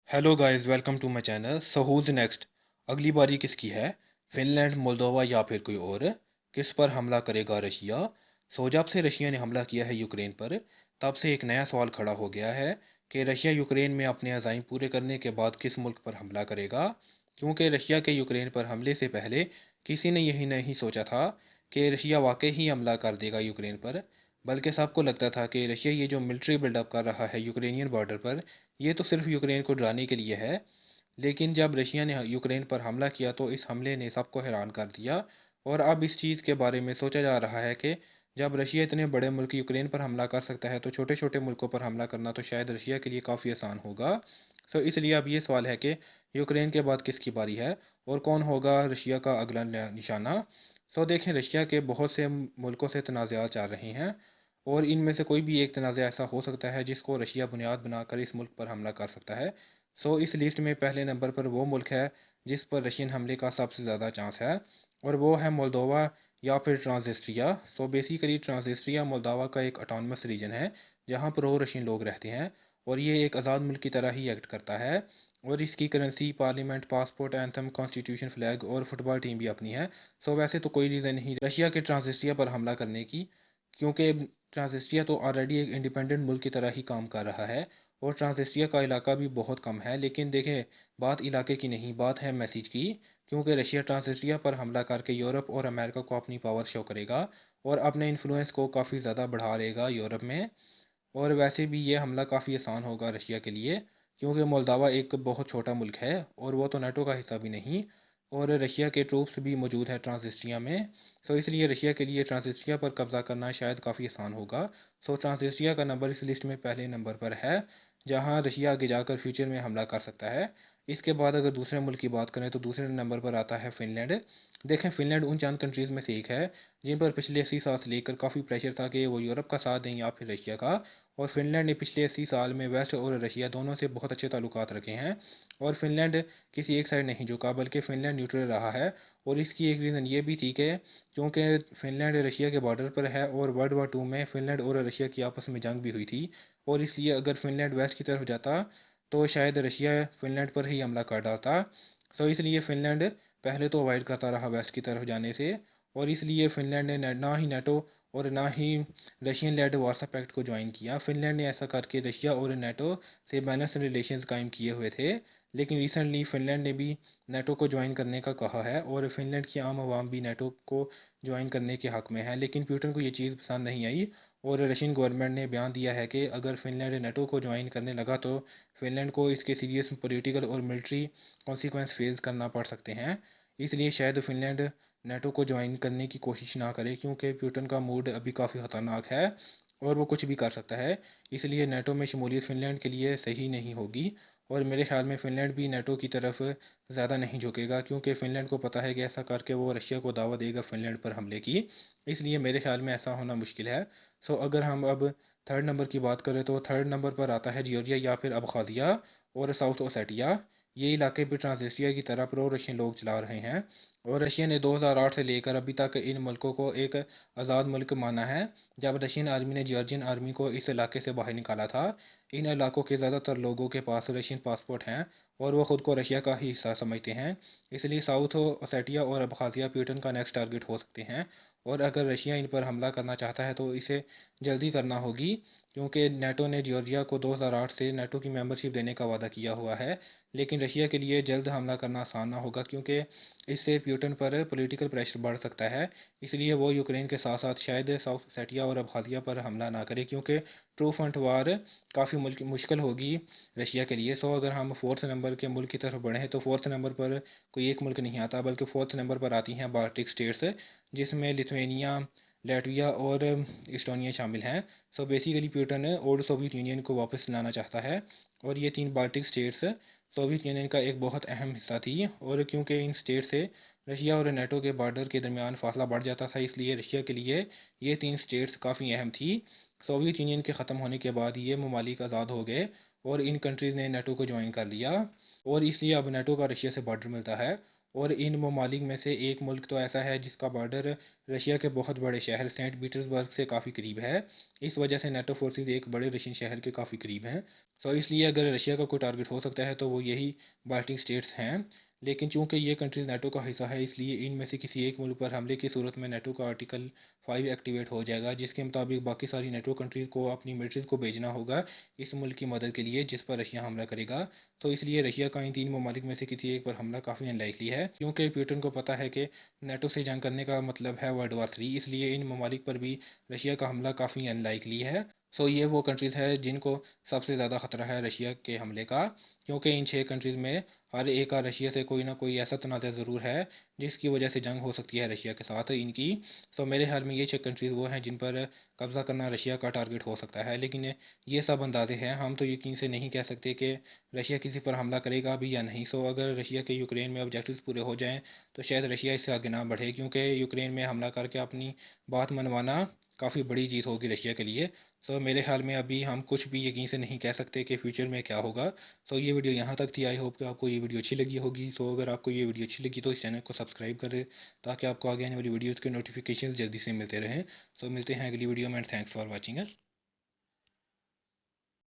Hello guys, welcome to my channel. So who's next? अगली बारी किसकी है? फिनलैंड, मोल्दोवा या फिर कोई और? किस पर हमला करेगा रशिया? जब से रशिया ने हमला किया है यूक्रेन पर, तब से एक नया सवाल खड़ा हो गया है कि रशिया यूक्रेन में अपने अज़ाइम पूरे करने के बाद किस मुल्क पर हमला करेगा। क्योंकि रशिया के यूक्रेन पर हमले से पहले किसी ने यही नहीं सोचा था कि रशिया वाकई ही हमला कर देगा यूक्रेन पर। बल्कि सबको लगता था कि रशिया ये जो मिलिट्री बिल्डअप कर रहा है यूक्रेनियन बॉर्डर पर, ये तो सिर्फ यूक्रेन को डराने के लिए है। लेकिन जब रशिया ने यूक्रेन पर हमला किया तो इस हमले ने सबको हैरान कर दिया। और अब इस चीज़ के बारे में सोचा जा रहा है कि जब रशिया इतने बड़े मुल्क यूक्रेन पर हमला कर सकता है तो छोटे छोटे मुल्कों पर हमला करना तो शायद रशिया के लिए काफ़ी आसान होगा। तो इसलिए अब ये सवाल है कि यूक्रेन के बाद किसकी बारी है और कौन होगा रशिया का अगला निशाना। देखें, रशिया के बहुत से मुल्कों से तनाज़ात चल रहे हैं और इनमें से कोई भी एक तनाज़ा ऐसा हो सकता है जिसको रशिया बुनियाद बनाकर इस मुल्क पर हमला कर सकता है। इस लिस्ट में पहले नंबर पर वो मुल्क है जिस पर रशियन हमले का सबसे ज़्यादा चांस है, और वो है मोल्दोवा या फिर ट्रांसनिस्ट्रिया। बेसिकली ट्रांसनिस्ट्रिया मोल्दोवा का एक ऑटोनमस रीजन है जहाँ प्रो रशियन लोग रहते हैं, और ये एक आज़ाद मुल्क की तरह ही एक्ट करता है। और इसकी currency, parliament, passport, anthem, constitution, flag और फुटबॉल टीम भी अपनी है। वैसे तो कोई रीज़न नहीं रशिया के ट्रांसनिस्ट्रिया पर हमला करने की, क्योंकि ट्रांसनिस्ट्रिया तो ऑलरेडी एक इंडिपेंडेंट मुल्क की तरह ही काम कर रहा है और ट्रांसनिस्ट्रिया का इलाका भी बहुत कम है। लेकिन देखें, बात इलाके की नहीं, बात है मैसेज की। क्योंकि रशिया ट्रांसनिस्ट्रिया पर हमला करके यूरोप और अमेरिका को अपनी पावर शो करेगा और अपने इन्फ्लुएंस को काफ़ी ज़्यादा बढ़ा रहेगा यूरोप में। और वैसे भी ये हमला काफ़ी आसान होगा रशिया के लिए, क्योंकि मोल्दावा एक बहुत छोटा मुल्क है और वो तो नाटो का हिस्सा भी नहीं, और रशिया के ट्रूप्स भी मौजूद है ट्रांसनिस्ट्रिया में। इसलिए रशिया के लिए ट्रांसनिस्ट्रिया पर कब्जा करना शायद काफ़ी आसान होगा। ट्रांसनिस्ट्रिया का नंबर इस लिस्ट में पहले नंबर पर है, जहां रशिया आगे जाकर फ्यूचर में हमला कर सकता है। इसके बाद अगर दूसरे मुल्क की बात करें तो दूसरे नंबर पर आता है फिनलैंड। देखें, फिनलैंड उन चंद कंट्रीज़ में से एक है जिन पर पिछले 80 साल से लेकर काफ़ी प्रेशर था कि वो यूरोप का साथ दें या फिर रशिया का। और फिनलैंड ने पिछले 80 साल में वेस्ट और रशिया दोनों से बहुत अच्छे ताल्लुकात रखे हैं, और फिनलैंड किसी एक साइड नहीं झुका, बल्कि फिनलैंड न्यूट्रल रहा है। और इसकी एक रीज़न ये भी थी कि क्योंकि फिनलैंड रशिया के बॉर्डर पर है और वर्ल्ड वार 2 में फिनलैंड और रशिया की आपस में जंग भी हुई थी, और इसलिए अगर फिनलैंड वेस्ट की तरफ जाता तो शायद रशिया फिनलैंड पर ही हमला कर डालता। इसलिए फिनलैंड पहले तो अवॉइड करता रहा वेस्ट की तरफ जाने से, और इसलिए फिनलैंड ने ना ही नाटो और ना ही रशियन लेड वार्सा पैक्ट को ज्वाइन किया। फिनलैंड ने ऐसा करके रशिया और नाटो से बैलेंस रिलेशंस कायम किए हुए थे। लेकिन रिसेंटली फिनलैंड ने भी नाटो को ज्वाइन करने का कहा है, और फिनलैंड की आम आवाम भी नाटो को ज्वाइन करने के हक़ में है। लेकिन पुतिन को ये चीज़ पसंद नहीं आई, और रशियन गवर्नमेंट ने बयान दिया है कि अगर फिनलैंड नाटो को ज्वाइन करने लगा तो फिनलैंड को इसके सीरियस पॉलिटिकल और मिलिट्री कॉन्सिक्वेंस फेस करना पड़ सकते हैं। इसलिए शायद फिनलैंड नाटो को ज्वाइन करने की कोशिश ना करे, क्योंकि पुतिन का मूड अभी काफ़ी ख़तरनाक है और वो कुछ भी कर सकता है। इसलिए नाटो में शमूलियत फ़िनलैंड के लिए सही नहीं होगी, और मेरे ख़्याल में फ़िनलैंड भी नाटो की तरफ ज़्यादा नहीं झुकेगा, क्योंकि फ़िनलैंड को पता है कि ऐसा करके वो रशिया को दावा देगा फ़िनलैंड पर हमले की। इसलिए मेरे ख़्याल में ऐसा होना मुश्किल है। अगर हम अब थर्ड नंबर की बात करें तो थर्ड नंबर पर आता है जॉर्जिया या फिर अबखाज़िया और साउथ ओसेटिया। ये इलाके भी ट्रांसनिस्ट्रिया की तरह प्रो रशियन लोग चला रहे हैं, और रशिया ने 2008 से लेकर अभी तक इन मुल्कों को एक आज़ाद मुल्क माना है। जब रशियन आर्मी ने जॉर्जियन आर्मी को इस इलाके से बाहर निकाला था, इन इलाकों के ज़्यादातर लोगों के पास रशियन पासपोर्ट हैं और वो ख़ुद को रशिया का ही हिस्सा समझते हैं। इसलिए साउथ ओसेटिया और अबखाज़िया पुतिन का नेक्स्ट टारगेट हो सकते हैं, और अगर रशिया इन पर हमला करना चाहता है तो इसे जल्दी करना होगी, क्योंकि नाटो ने जॉर्जिया को 2008 से नाटो की मेंबरशिप देने का वादा किया हुआ है। लेकिन रशिया के लिए जल्द हमला करना आसान ना होगा, क्योंकि इससे पुतिन पर पॉलिटिकल प्रेशर बढ़ सकता है। इसलिए वो यूक्रेन के साथ साथ शायद साउथ ओसेटिया और अबखाज़िया पर हमला ना करे, क्योंकि ट्रू फ्रंट वार काफ़ी मुश्किल होगी रशिया के लिए। अगर हम फोर्थ नंबर के मुल्क की तरफ बढ़ें तो फोर्थ नंबर पर कोई एक मुल्क नहीं आता, बल्कि फोर्थ नंबर पर आती हैं बाल्टिक स्टेट्स, जिसमें लिथुआनिया, लातविया और इस्टोनिया शामिल हैं। Basically Putin old Soviet union को वापस लाना चाहता है, और ये तीन बाल्टिक स्टेट्स सोवियत यूनियन का एक बहुत अहम हिस्सा थी। और क्योंकि इन स्टेट से रशिया और नाटो के बॉर्डर के दरमियान फासला बढ़ जाता था, इसलिए रशिया के लिए ये तीन स्टेट्स काफ़ी अहम थी। सोवियत यूनियन के ख़त्म होने के बाद ये ममालिक आज़ाद हो गए और इन कंट्रीज़ ने नाटो को ज्वाइन कर लिया, और इसलिए अब नाटो का रशिया से बॉर्डर मिलता है। और इन ममालिक में से एक मुल्क तो ऐसा है जिसका बॉर्डर रशिया के बहुत बड़े शहर सेंट पीटर्सबर्ग से काफ़ी करीब है। इस वजह से नेटो फोर्सेस एक बड़े रशियन शहर के काफ़ी करीब हैं। तो इसलिए अगर रशिया का कोई टारगेट हो सकता है तो वो यही बाल्टिक स्टेट्स हैं। लेकिन चूंकि ये कंट्रीज़ नेटो का हिस्सा है, इसलिए इनमें से किसी एक मुल्क पर हमले की सूरत में नेटो का आर्टिकल 5 एक्टिवेट हो जाएगा, जिसके मुताबिक बाकी सारी नेटो कंट्रीज़ को अपनी मिलिट्रीज को भेजना होगा इस मुल्क की मदद के लिए जिस पर रशिया हमला करेगा। तो इसलिए रशिया का इन तीन ममालिक में से किसी एक पर हमला काफ़ी अनलाइकली है, क्योंकि पुतिन को पता है कि नेटो से जंग करने का मतलब है वर्ल्ड वॉर 3, इसलिए इन ममालिक पर भी रशिया का हमला काफ़ी अनलाइकली है। सो ये वो कंट्रीज़ है जिनको सबसे ज़्यादा ख़तरा है रशिया के हमले का, क्योंकि इन 6 कंट्रीज़ में हर एक का रशिया से कोई ना कोई ऐसा तनाज़ा ज़रूर है जिसकी वजह से जंग हो सकती है रशिया के साथ इनकी। तो मेरे ख्याल में ये 6 कंट्रीज़ वो हैं जिन पर कब्ज़ा करना रशिया का टारगेट हो सकता है। लेकिन ये सब अंदाजे हैं, हम तो यकीन से नहीं कह सकते कि रशिया किसी पर हमला करेगा भी या नहीं। सो अगर रशिया के यूक्रेन में ऑब्जेक्टिव्स पूरे हो जाएं तो शायद रशिया इससे आगे ना बढ़े, क्योंकि यूक्रेन में हमला करके अपनी बात मनवाना काफ़ी बड़ी जीत होगी रशिया के लिए। सो मेरे ख्याल में अभी हम कुछ भी यकीन से नहीं कह सकते कि फ्यूचर में क्या होगा। तो ये वीडियो यहाँ तक थी। आई होप कि आपको ये वीडियो अच्छी लगी होगी। तो अगर आपको ये वीडियो अच्छी लगी तो इस चैनल को सब्सक्राइब करें, ताकि आपको आगे आने वाली वीडियोज़ के नोटिफिकेशन जल्दी से मिलते रहें। तो मिलते हैं अगली वीडियो में, एंड थैंक्स फॉर वॉचिंग।